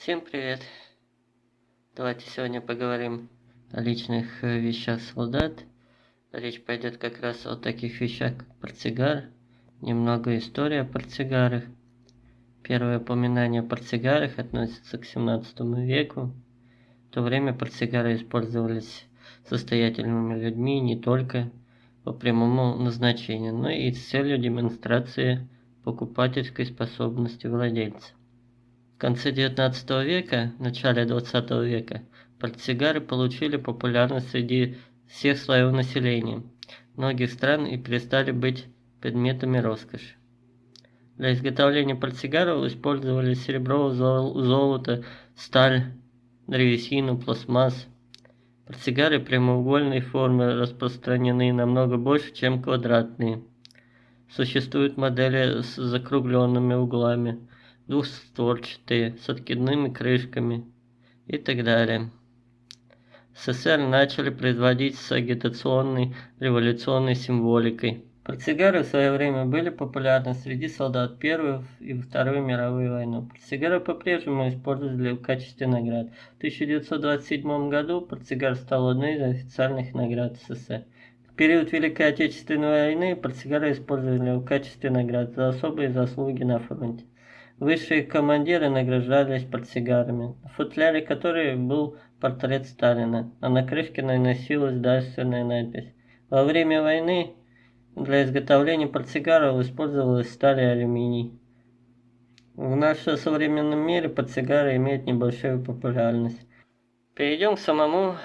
Всем привет! Давайте сегодня поговорим о личных вещах солдат. Речь пойдет как раз о таких вещах, как портсигар, немного истории о портсигарах. Первое упоминание о портсигарах относится к 17 веку. В то время портсигары использовались состоятельными людьми не только по прямому назначению, но и с целью демонстрации покупательской способности владельца. В конце 19 века, начале 20 века портсигары получили популярность среди всех слоев населения многих стран и перестали быть предметами роскоши. Для изготовления портсигаров использовали серебро, золото, сталь, древесину, пластмасс. Портсигары прямоугольной формы распространены намного больше, чем квадратные. Существуют модели с закругленными углами, двухстворчатые, с откидными крышками и так далее. В СССР начали производить с агитационной революционной символикой. Портсигары в свое время были популярны среди солдат Первой и Второй мировой войны. Портсигары по-прежнему использовали в качестве наград. В 1927 году портсигар стал одной из официальных наград СССР. В период Великой Отечественной войны портсигары использовали в качестве наград за особые заслуги на фронте. Высшие командиры награждались портсигарами, в футляре которой был портрет Сталина, а на крышке наносилась дарственная надпись. Во время войны для изготовления портсигаров использовалась сталь и алюминий. В нашем современном мире портсигары имеют небольшую популярность. Перейдем к самому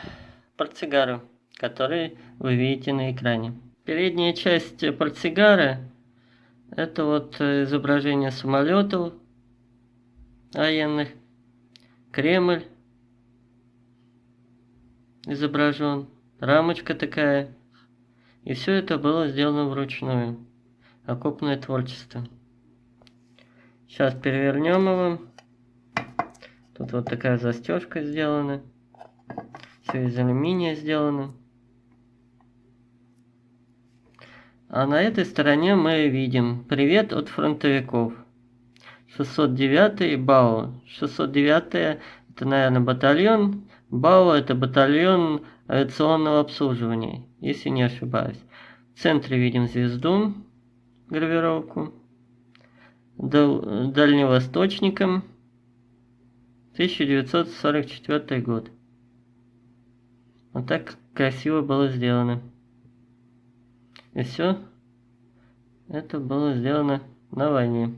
портсигару, который вы видите на экране. Передняя часть портсигара — это вот изображение самолетов военных, Кремль изображен, рамочка такая. И все это было сделано вручную. Окопное творчество. Сейчас перевернем его. Тут вот такая застежка сделана. Все из алюминия сделано. А на этой стороне мы видим «Привет от фронтовиков». 609-й БАО. 609-й это, наверное, батальон. БАО это батальон авиационного обслуживания, если не ошибаюсь. В центре видим звезду, гравировку. Дальневосточником 1944 год. Вот так красиво было сделано. И все это было сделано на войне.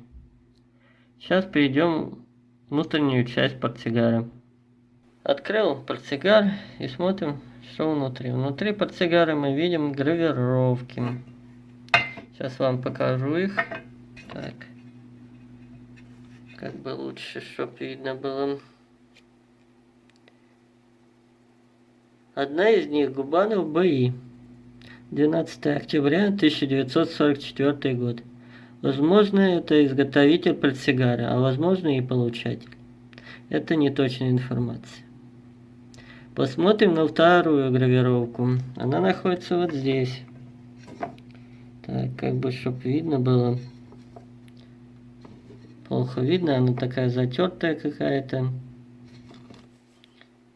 Сейчас перейдем в внутреннюю часть портсигара. Открыл портсигар и смотрим, что внутри. Внутри портсигара мы видим гравировки. Сейчас вам покажу их. Так. Как бы лучше, чтобы видно было. Одна из них — Губанов бои. 12 октября 1944 год. Возможно, это изготовитель портсигара, а возможно и получатель. Это неточная информация. Посмотрим на вторую гравировку. Она находится вот здесь. Так, как бы, чтобы видно было. Плохо видно, она такая затертая какая-то.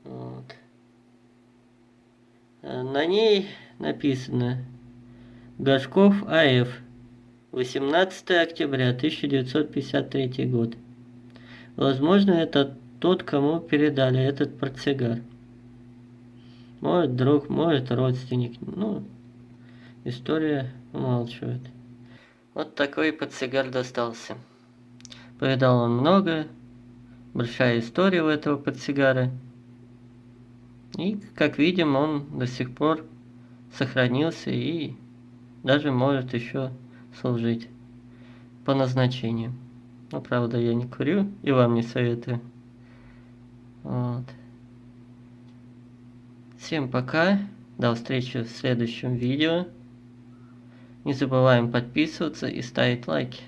Вот. На ней написано Гашков А.Ф. 18 октября 1953 год. Возможно, это тот, кому передали этот портсигар. Может, друг, может, родственник. Ну, история умалчивает. Вот такой портсигар достался. Повидал он много. Большая история у этого портсигара. И, как видим, он до сих пор сохранился и даже может еще служить по назначению. Но, правда, я не курю и вам не советую. Вот. Всем пока. До встречи в следующем видео. Не забываем подписываться и ставить лайки.